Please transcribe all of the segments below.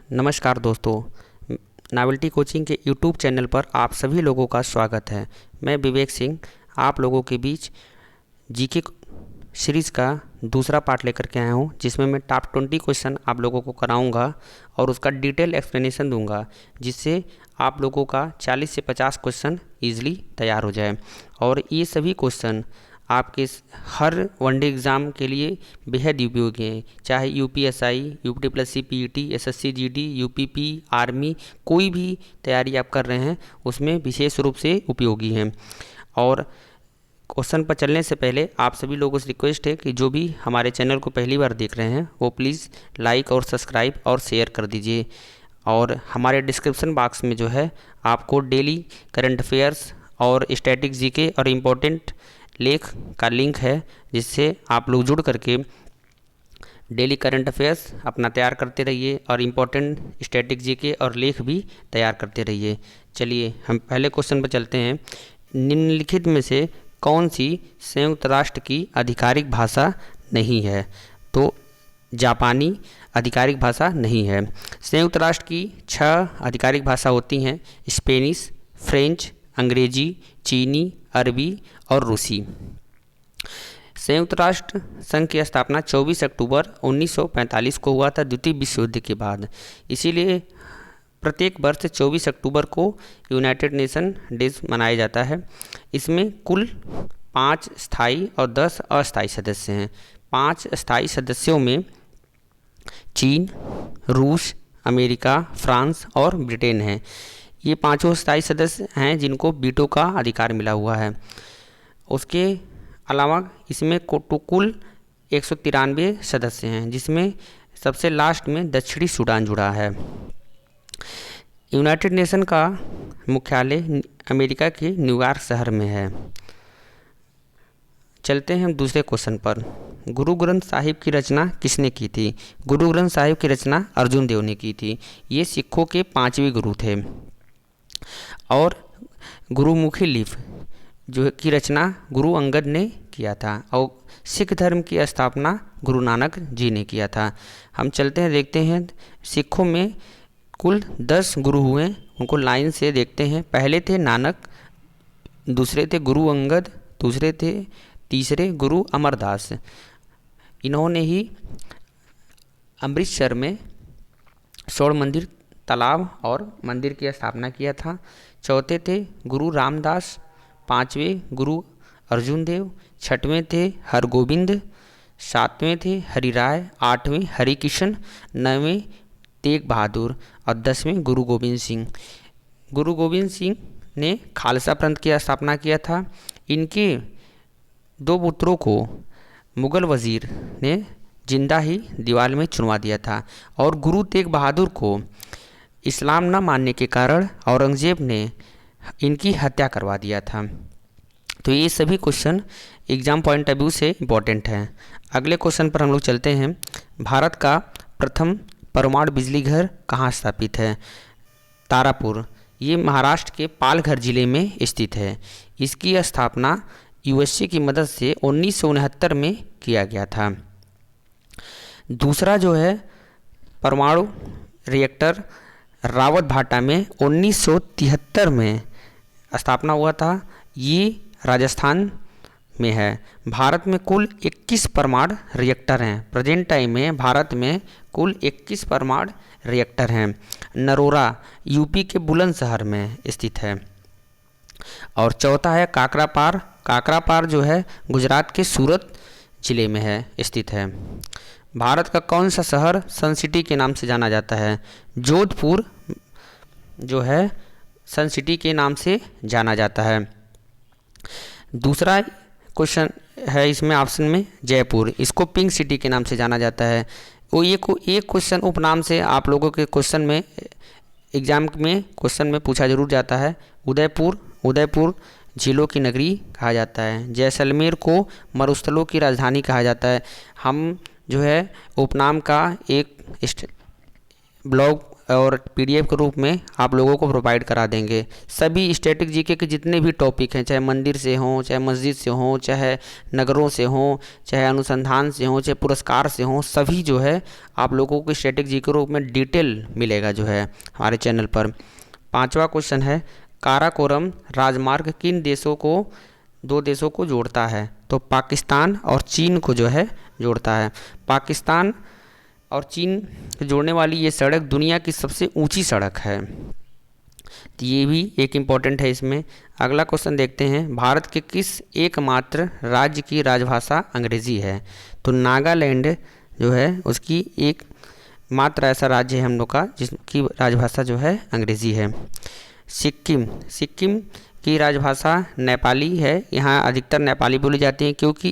नमस्कार दोस्तों, novelty coaching के यूट्यूब चैनल पर आप सभी लोगों का स्वागत है। मैं विवेक सिंह आप लोगों के बीच जीके सीरीज़ का दूसरा पार्ट लेकर के आया हूं, जिसमें मैं टॉप 20 क्वेश्चन आप लोगों को कराऊंगा और उसका डिटेल एक्सप्लेनेशन दूंगा, जिससे आप लोगों का 40 से 50 क्वेश्चन ईजिली तैयार हो जाए। और ये सभी क्वेश्चन आपके हर वनडे एग्ज़ाम के लिए बेहद उपयोगी हैं, चाहे UPSI, UPT plus PET, SSC GD, UPP, army, कोई भी तैयारी आप कर रहे हैं उसमें विशेष रूप से उपयोगी हैं। और क्वेश्चन पर चलने से पहले आप सभी लोगों से रिक्वेस्ट है कि जो भी हमारे चैनल को पहली बार देख रहे हैं वो प्लीज़ लाइक और सब्सक्राइब और शेयर कर दीजिए। और हमारे डिस्क्रिप्शन बॉक्स में जो है आपको डेली करंट अफेयर्स और स्टैटिक जीके और इम्पोर्टेंट लेख का लिंक है, जिससे आप लोग जुड़ करके डेली करंट अफेयर्स अपना तैयार करते रहिए और इम्पोर्टेंट स्टैटिक जीके और लेख भी तैयार करते रहिए। चलिए हम पहले क्वेश्चन पर चलते हैं। निम्नलिखित में से कौन सी संयुक्त राष्ट्र की आधिकारिक भाषा नहीं है? तो जापानी आधिकारिक भाषा नहीं है। संयुक्त राष्ट्र की 6 आधिकारिक भाषा होती हैं: स्पेनिश, फ्रेंच, अंग्रेजी, चीनी, अरबी और रूसी। संयुक्त राष्ट्र संघ की स्थापना 24 अक्टूबर 1945 को हुआ था, द्वितीय विश्व युद्ध के बाद। इसीलिए प्रत्येक वर्ष 24 अक्टूबर को यूनाइटेड नेशन डे मनाया जाता है। इसमें कुल 5 स्थायी और 10 अस्थायी सदस्य हैं। 5 स्थायी सदस्यों में चीन, रूस, अमेरिका, फ्रांस और ब्रिटेन है। ये पांचों स्थायी सदस्य हैं जिनको वीटो का अधिकार मिला हुआ है। उसके अलावा इसमें कुल 193 सदस्य हैं, जिसमें सबसे लास्ट में दक्षिणी सूडान जुड़ा है। यूनाइटेड नेशन का मुख्यालय अमेरिका के न्यूयॉर्क शहर में है। चलते हैं हम दूसरे क्वेश्चन पर। गुरु ग्रंथ साहिब की रचना किसने की थी? गुरु ग्रंथ साहिब की रचना अर्जुन देव ने की थी। ये सिखों के 5वें गुरु थे। और गुरुमुखी लिपि जो की रचना गुरु अंगद ने किया था। और सिख धर्म की स्थापना गुरु नानक जी ने किया था। हम चलते हैं, देखते हैं सिखों में कुल 10 गुरु हुए, उनको लाइन से देखते हैं। पहले थे नानक, दूसरे थे गुरु अंगद, तीसरे गुरु अमरदास। इन्होंने ही अमृतसर में स्वर्ण मंदिर, तालाब और मंदिर की स्थापना किया था। चौथे थे गुरु रामदास, 5वें गुरु अर्जुन देव, 6वें थे हरगोविंद, 7वें थे हरिराय, 8वें हरिकिशन, 9वें तेग बहादुर और 10वें गुरु गोविंद सिंह। गुरु गोविंद सिंह ने खालसा पंथ की स्थापना किया था। इनके 2 पुत्रों को मुग़ल वज़ीर ने जिंदा ही दीवार में चुनवा दिया था। और गुरु तेग बहादुर को इस्लाम न मानने के कारण औरंगज़ेब ने इनकी हत्या करवा दिया था। तो ये सभी question exam point of view से इम्पोर्टेंट हैं। अगले क्वेश्चन पर हम लोग चलते हैं। भारत का प्रथम परमाणु बिजली घर कहाँ स्थापित है? तारापुर। ये महाराष्ट्र के पालघर जिले में स्थित है। इसकी स्थापना यूएसए की मदद से 1969 में किया गया था। दूसरा जो है परमाणु रिएक्टर रावत भाटा में 1973 में स्थापना हुआ था। ये राजस्थान में है। भारत में कुल 21 परमाणु रिएक्टर हैं। प्रेजेंट टाइम में भारत में कुल 21 परमाणु रिएक्टर हैं। नरोरा यूपी के बुलंदशहर में स्थित है। और चौथा है काकरापार। काकरापार जो है गुजरात के सूरत जिले में है, स्थित है। भारत का कौन सा शहर सन सिटी के नाम से जाना जाता है? जोधपुर जो है सन सिटी के नाम से जाना जाता है। दूसरा क्वेश्चन है इसमें ऑप्शन में जयपुर। इसको पिंक सिटी के नाम से जाना जाता है। वो एक क्वेश्चन उपनाम से आप लोगों के क्वेश्चन में एग्जाम में क्वेश्चन में पूछा जरूर जाता है। उदयपुर झीलों की नगरी कहा जाता है। जैसलमेर को मरुस्थलों की राजधानी कहा जाता है। हम जो है उपनाम का एक ब्लॉग और पीडीएफ के रूप में आप लोगों को प्रोवाइड करा देंगे। सभी स्टैटिक जीके के जितने भी टॉपिक हैं, चाहे मंदिर से हों, चाहे मस्जिद से हों, चाहे नगरों से हों, चाहे अनुसंधान से हों, चाहे पुरस्कार से हों, सभी जो है आप लोगों को स्टैटिक जीके के रूप में डिटेल मिलेगा जो है हमारे चैनल पर। 5वां क्वेश्चन है, काराकोरम राजमार्ग किन देशों को, 2 देशों को जोड़ता है? तो पाकिस्तान और चीन को जो है जोड़ता है। पाकिस्तान और चीन जोड़ने वाली ये सड़क दुनिया की सबसे ऊंची सड़क है, तो ये भी एक इम्पॉर्टेंट है इसमें। अगला क्वेश्चन देखते हैं, भारत के किस एकमात्र राज्य की राजभाषा अंग्रेज़ी है? तो नागालैंड जो है उसकी एक मात्र ऐसा राज्य है हम लोग का जिसकी राजभाषा जो है अंग्रेज़ी है। सिक्किम की राजभाषा नेपाली है। यहाँ अधिकतर नेपाली बोली जाती है क्योंकि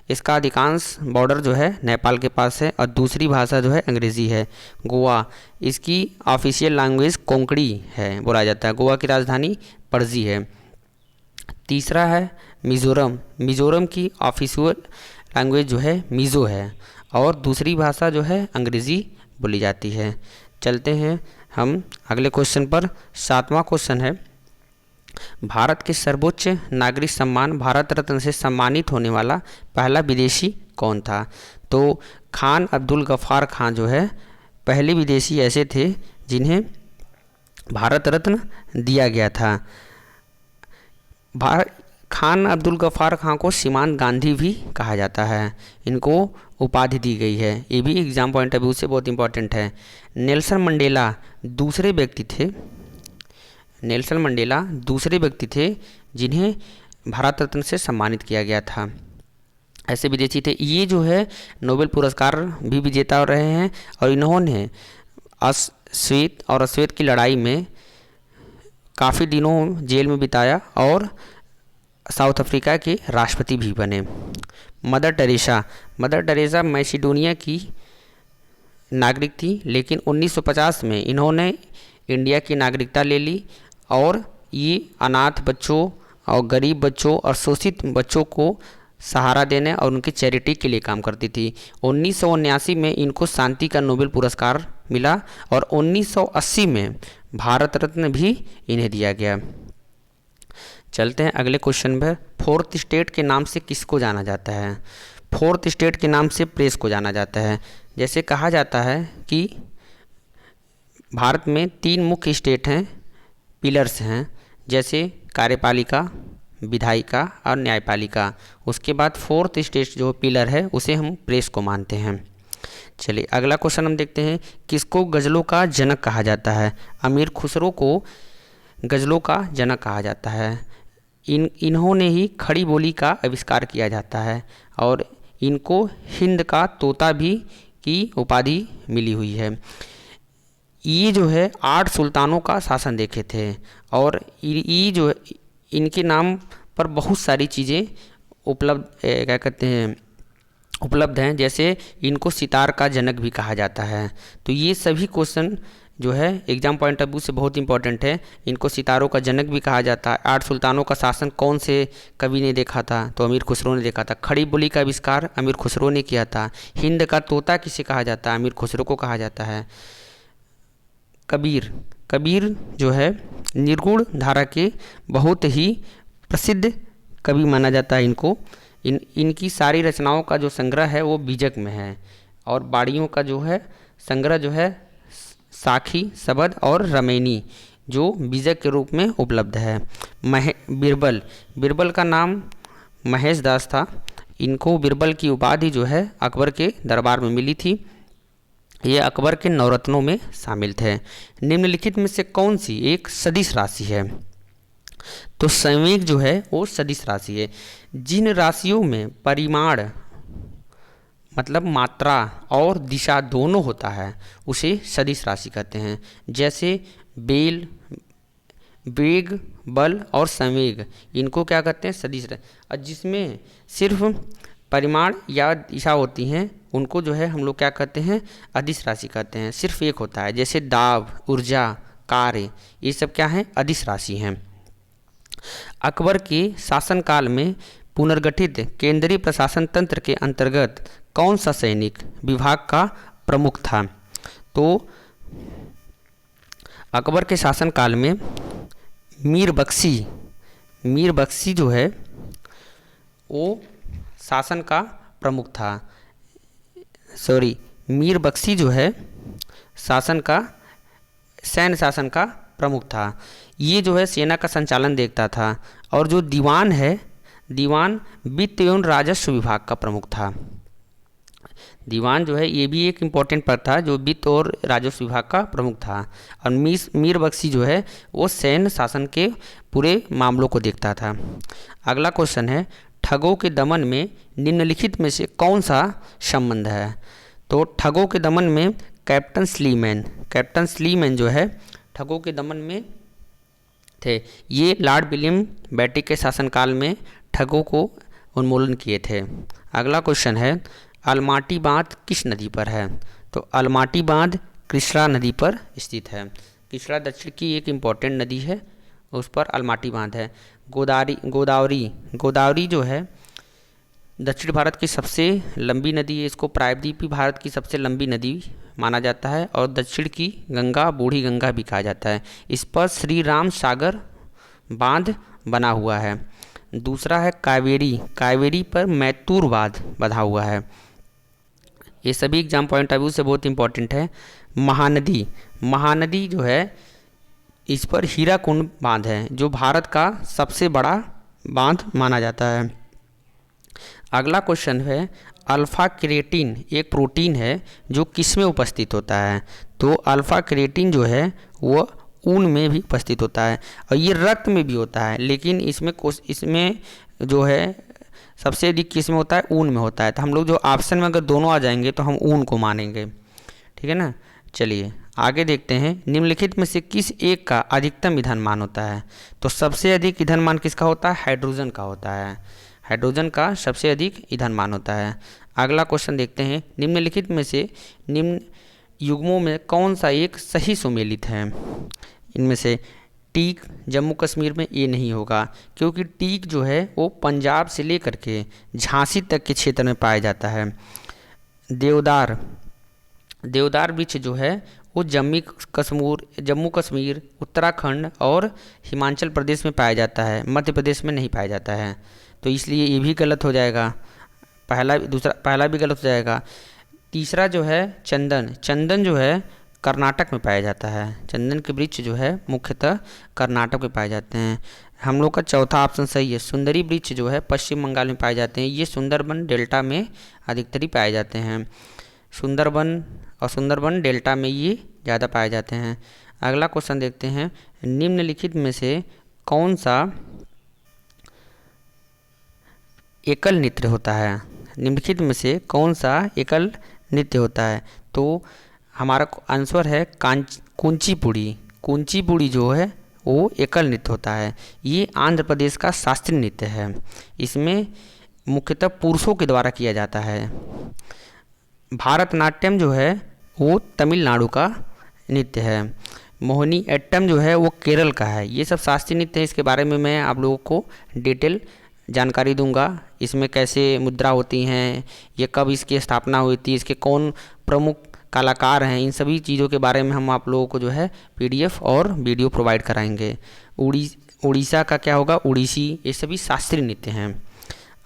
इसका अधिकांश बॉर्डर जो है नेपाल के पास है, और दूसरी भाषा जो है अंग्रेज़ी है। गोवा, इसकी ऑफिशियल लैंग्वेज कोंकणी है, बोला जाता है। गोवा की राजधानी पणजी है। तीसरा है मिज़ोरम की ऑफिशियल लैंग्वेज जो है मिज़ो है, और दूसरी भाषा जो है अंग्रेज़ी बोली जाती है। चलते हैं हम अगले क्वेश्चन पर। 7वां क्वेश्चन है, भारत के सर्वोच्च नागरिक सम्मान भारत रत्न से सम्मानित होने वाला पहला विदेशी कौन था? तो खान अब्दुल गफ्फार खान जो है पहले विदेशी ऐसे थे जिन्हें भारत रत्न दिया गया था। खान अब्दुल गफ्फार खान को सीमांत गांधी भी कहा जाता है, इनको उपाधि दी गई है। ये भी एग्जाम पॉइंट ऑफ व्यू से बहुत इंपॉर्टेंट है। नेल्सन मंडेला दूसरे व्यक्ति थे जिन्हें भारत रत्न से सम्मानित किया गया था। ऐसे विदेशी थे। ये जो है नोबेल पुरस्कार भी विजेता रहे हैं, और इन्होंने श्वेत और अश्वेत की लड़ाई में काफ़ी दिनों जेल में बिताया और साउथ अफ्रीका के राष्ट्रपति भी बने। मदर टेरेसा मैसिडोनिया की नागरिक थी, लेकिन 1950 में इन्होंने इंडिया की नागरिकता ले ली, और ये अनाथ बच्चों और गरीब बच्चों और शोषित बच्चों को सहारा देने और उनकी चैरिटी के लिए काम करती थी। 1979 में इनको शांति का नोबेल पुरस्कार मिला, और 1980 में भारत रत्न भी इन्हें दिया गया। चलते हैं अगले क्वेश्चन पर। 4th स्टेट के नाम से किसको जाना जाता है? 4th स्टेट के नाम से प्रेस को जाना जाता है। जैसे कहा जाता है कि भारत में 3 मुख्य स्टेट हैं, पिलर्स हैं, जैसे कार्यपालिका, विधायिका और न्यायपालिका। उसके बाद 4th स्टेट जो पिलर है उसे हम प्रेस को मानते हैं। चलिए अगला क्वेश्चन हम देखते हैं, किसको गज़लों का जनक कहा जाता है? अमीर खुसरो को गज़लों का जनक कहा जाता है। इन्होंने ही खड़ी बोली का आविष्कार किया जाता है, और इनको हिंद का तोता भी की उपाधि मिली हुई है। ये जो है 8 सुल्तानों का शासन देखे थे, और ये जो इनके नाम पर बहुत सारी चीज़ें उपलब्ध हैं। जैसे इनको सितार का जनक भी कहा जाता है। तो ये सभी क्वेश्चन जो है एग्जाम पॉइंट ऑफ व्यू से बहुत इंपॉर्टेंट है। इनको सितारों का जनक भी कहा जाता है। 8 सुल्तानों का शासन कौन से कवि ने देखा था? तो अमीर खुसरो ने देखा था। खड़ी बोली का आविष्कार अमीर खुसरो ने किया था। हिंद का तोता किसे कहा जाता है? अमीर खुसरो को कहा जाता है। कबीर जो है निर्गुण धारा के बहुत ही प्रसिद्ध कवि माना जाता है इनको। इनकी सारी रचनाओं का जो संग्रह है वो बीजक में है, और बाड़ियों का जो है संग्रह जो है साखी, सबद और रमैनी जो बीजक के रूप में उपलब्ध है। बीरबल का नाम महेश दास था। इनको बीरबल की उपाधि जो है अकबर के दरबार में मिली थी। ये अकबर के नवरत्नों में शामिल थे। निम्नलिखित में से कौन सी एक सदिश राशि है? तो संवेग जो है वो सदिश राशि है। जिन राशियों में परिमाण मतलब मात्रा और दिशा दोनों होता है उसे सदिश राशि कहते हैं। जैसे वेग, बल और संवेग, इनको क्या कहते हैं? सदिश राशि। और जिसमें सिर्फ परिमाण या दिशा होती हैं उनको जो है हम लोग क्या कहते हैं? अदिश राशि कहते हैं। सिर्फ एक होता है, जैसे दाब, ऊर्जा, कार्य, ये सब क्या हैं? अदिश राशि हैं। अकबर के शासनकाल में पुनर्गठित केंद्रीय प्रशासन तंत्र के अंतर्गत कौन सा सैनिक विभाग का प्रमुख था? तो अकबर के शासनकाल में मीर बख्शी जो है वो शासन का प्रमुख था। सॉरी, मीर बख्शी जो है सैन्य शासन का प्रमुख था। ये जो है सेना का संचालन देखता था। और जो दीवान वित्त एवं राजस्व विभाग का प्रमुख था। दीवान जो है ये भी एक इम्पोर्टेंट पद था जो वित्त और राजस्व विभाग का प्रमुख था। और मीर बख्शी जो है वो सैन्य शासन के पूरे मामलों को देखता था। अगला क्वेश्चन है, ठगों के दमन में निम्नलिखित में से कौन सा संबंध है? तो ठगों के दमन में कैप्टन स्लीमैन जो है ठगों के दमन में थे। ये लॉर्ड विलियम बेंटिक के शासनकाल में ठगों को उन्मूलन किए थे। अगला क्वेश्चन है, अलमाटी बांध किस नदी पर है? तो अलमाटी बांध कृष्णा नदी पर स्थित है। कृष्णा दक्षिण की एक इम्पॉर्टेंट नदी है, उस पर अलमाटी बांध है। गोदावरी जो है दक्षिण भारत की सबसे लंबी नदी है। इसको प्रायद्वीपीय भारत की सबसे लंबी नदी माना जाता है। और दक्षिण की गंगा बूढ़ी गंगा भी कहा जाता है। इस पर श्री राम सागर बांध बना हुआ है। दूसरा है कावेरी पर मैतूर बांध बना हुआ है। ये सभी एग्जाम पॉइंट ऑफ व्यू से बहुत इंपॉर्टेंट है। महानदी जो है इस पर हीराकुंड बांध है जो भारत का सबसे बड़ा बांध माना जाता है। अगला क्वेश्चन है, अल्फा क्रिएटिन एक प्रोटीन है जो किस में उपस्थित होता है? तो अल्फा क्रिएटिन जो है वो ऊन में भी उपस्थित होता है और ये रक्त में भी होता है, लेकिन इसमें जो है सबसे अधिक किस में होता है? ऊन में होता है। तो हम लोग जो ऑप्शन में अगर दोनों आ जाएंगे तो हम ऊन को मानेंगे, ठीक है ना। चलिए आगे देखते हैं, निम्नलिखित में से किस एक का अधिकतम ईंधन मान होता है? तो सबसे अधिक ईंधन मान किसका होता है? हाइड्रोजन का होता है। हाइड्रोजन का सबसे अधिक ईंधन मान होता है। अगला क्वेश्चन देखते हैं, निम्नलिखित में से निम्न युग्मों में कौन सा एक सही सुमेलित है? इनमें से टीक जम्मू कश्मीर में ये नहीं होगा, क्योंकि टीक जो है वो पंजाब से लेकर के झांसी तक के क्षेत्र में पाया जाता है। देवदार वृक्ष जो है वो जम्मू कश्मीर, उत्तराखंड और हिमाचल प्रदेश में पाया जाता है, मध्य प्रदेश में नहीं पाया जाता है। तो इसलिए ये भी गलत हो जाएगा। पहला भी गलत हो जाएगा। तीसरा जो है चंदन जो है कर्नाटक में पाया जाता है। चंदन के वृक्ष जो है मुख्यतः कर्नाटक में पाए जाते हैं। हम लोग का चौथा ऑप्शन सही है। सुंदरी वृक्ष जो है पश्चिम बंगाल में पाए जाते हैं। ये सुंदरबन डेल्टा में अधिकतर पाए जाते हैं। सुंदरबन डेल्टा में ये ज़्यादा पाए जाते हैं। अगला क्वेश्चन देखते हैं, निम्नलिखित में से कौन सा एकल नृत्य होता है? निम्नलिखित में से कौन सा एकल नृत्य होता है? तो हमारा आंसर है कुंचिपुड़ी जो है वो एकल नृत्य होता है। ये आंध्र प्रदेश का शास्त्रीय नृत्य है। इसमें मुख्यतः पुरुषों के द्वारा किया जाता है। भारतनाट्यम जो है वो तमिलनाडु का नृत्य है। मोहिनी अट्टम जो है वो केरल का है। ये सब शास्त्रीय नृत्य है। इसके बारे में मैं आप लोगों को डिटेल जानकारी दूंगा। इसमें कैसे मुद्रा होती हैं, ये कब इसकी स्थापना हुई थी, इसके कौन प्रमुख कलाकार हैं, इन सभी चीज़ों के बारे में हम आप लोगों को जो है पीडीएफ और वीडियो प्रोवाइड कराएंगे। उड़ीसा का क्या होगा? उड़ीसी। ये सभी शास्त्रीय नृत्य हैं।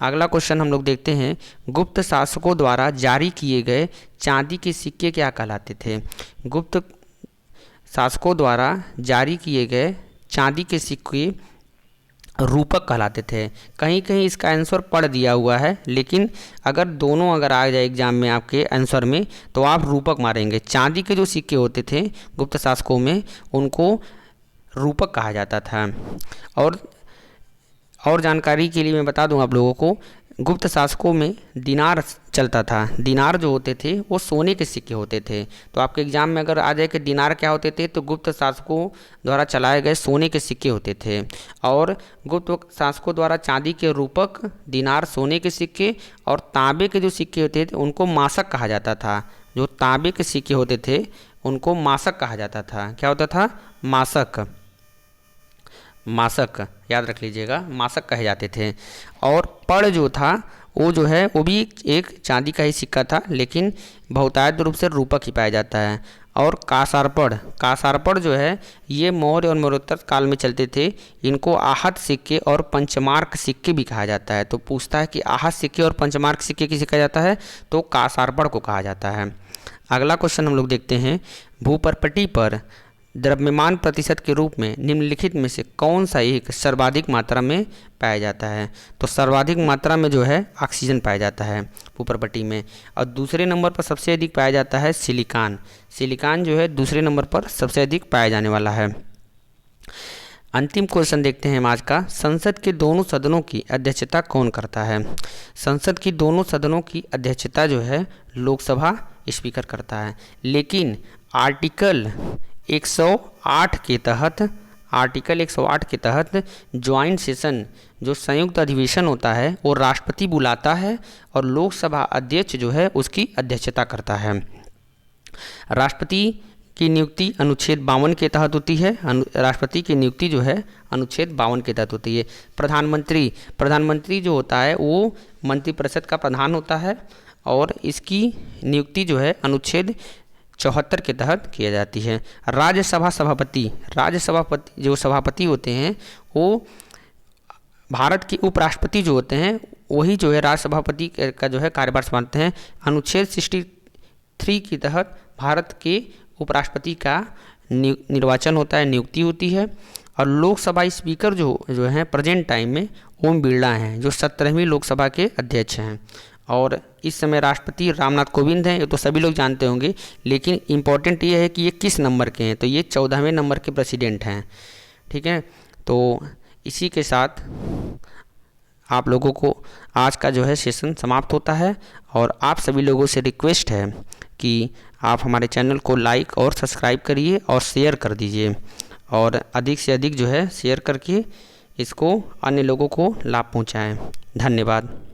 अगला क्वेश्चन हम लोग देखते हैं, गुप्त शासकों द्वारा जारी किए गए चांदी के सिक्के क्या कहलाते थे? गुप्त शासकों द्वारा जारी किए गए चांदी के सिक्के रूपक कहलाते थे। कहीं कहीं इसका आंसर पढ़ दिया हुआ है, लेकिन अगर आ जाए एग्जाम में आपके आंसर में तो आप रूपक मारेंगे। चांदी के जो सिक्के होते थे गुप्त शासकों में उनको रूपक कहा जाता था। और जानकारी के लिए मैं बता दूं आप लोगों को, गुप्त शासकों में दिनार चलता था। दिनार जो होते थे वो सोने के सिक्के होते थे। तो आपके एग्जाम में अगर आ जाए कि दिनार क्या होते थे, तो गुप्त शासकों द्वारा चलाए गए सोने के सिक्के होते थे। और गुप्त शासकों द्वारा चांदी के रूपक दिनार, सोने के सिक्के और तांबे के जो सिक्के होते थे उनको मासक कहा जाता था। जो तांबे के सिक्के होते थे उनको मासक कहा जाता था। क्या होता था? मासक याद रख लीजिएगा, मासक कहे जाते थे। और पड़ जो था वो जो है वो भी एक चांदी का ही सिक्का था, लेकिन बहुतायत रूप से रूपक ही पाया जाता है। और कासारपड़। कासारपड़ जो है ये मौर्य और मौर्योत्तर काल में चलते थे। इनको आहत सिक्के और पंचमार्क सिक्के भी कहा जाता है। तो पूछता है कि आहत सिक्के और पंचमार्क सिक्के किसे कहा जाता है, तो कासारपड़ को कहा जाता है। अगला क्वेश्चन हम लोग देखते हैं, भूपर्पटी पर द्रव्यमान प्रतिशत के रूप में निम्नलिखित में से कौन सा एक सर्वाधिक मात्रा में पाया जाता है। तो सर्वाधिक मात्रा में जो है ऑक्सीजन पाया जाता है भूपर्पटी में। और दूसरे नंबर पर सबसे अधिक पाया जाता है सिलिकॉन। सिलिकॉन जो है दूसरे नंबर पर सबसे अधिक पाया जाने वाला है। अंतिम क्वेश्चन देखते हैं हम आज का, संसद के दोनों सदनों की अध्यक्षता कौन करता है। संसद की दोनों सदनों की अध्यक्षता जो है लोकसभा स्पीकर करता है। लेकिन आर्टिकल 108 के तहत ज्वाइंट सेशन जो संयुक्त अधिवेशन होता है वो राष्ट्रपति बुलाता है और लोकसभा अध्यक्ष जो है उसकी अध्यक्षता करता है। राष्ट्रपति की नियुक्ति अनुच्छेद 52 के तहत होती है। राष्ट्रपति की नियुक्ति जो है अनुच्छेद 52 के तहत होती है। प्रधानमंत्री जो होता है वो मंत्रिपरिषद का प्रधान होता है और इसकी नियुक्ति जो है अनुच्छेद 74 के तहत किया जाती है। राज्यसभा जो सभापति होते हैं वो भारत के उपराष्ट्रपति जो होते हैं वही जो है राज्यसभापति का जो है कार्यभार संभालते हैं। अनुच्छेद 63 के तहत भारत के उपराष्ट्रपति का निर्वाचन होता है, नियुक्ति होती है। और लोकसभा स्पीकर जो है प्रेजेंट टाइम में ओम बिरला हैं जो 17वीं लोकसभा के अध्यक्ष हैं। और इस समय राष्ट्रपति रामनाथ कोविंद हैं, ये तो सभी लोग जानते होंगे। लेकिन इम्पॉर्टेंट ये है कि ये किस नंबर के हैं, तो ये 14वें नंबर के प्रेसिडेंट हैं। ठीक है, तो इसी के साथ आप लोगों को आज का जो है सेशन समाप्त होता है। और आप सभी लोगों से रिक्वेस्ट है कि आप हमारे चैनल को लाइक और सब्सक्राइब करिए और शेयर कर दीजिए, और अधिक से अधिक जो है शेयर करके इसको अन्य लोगों को लाभ पहुंचाएं। धन्यवाद।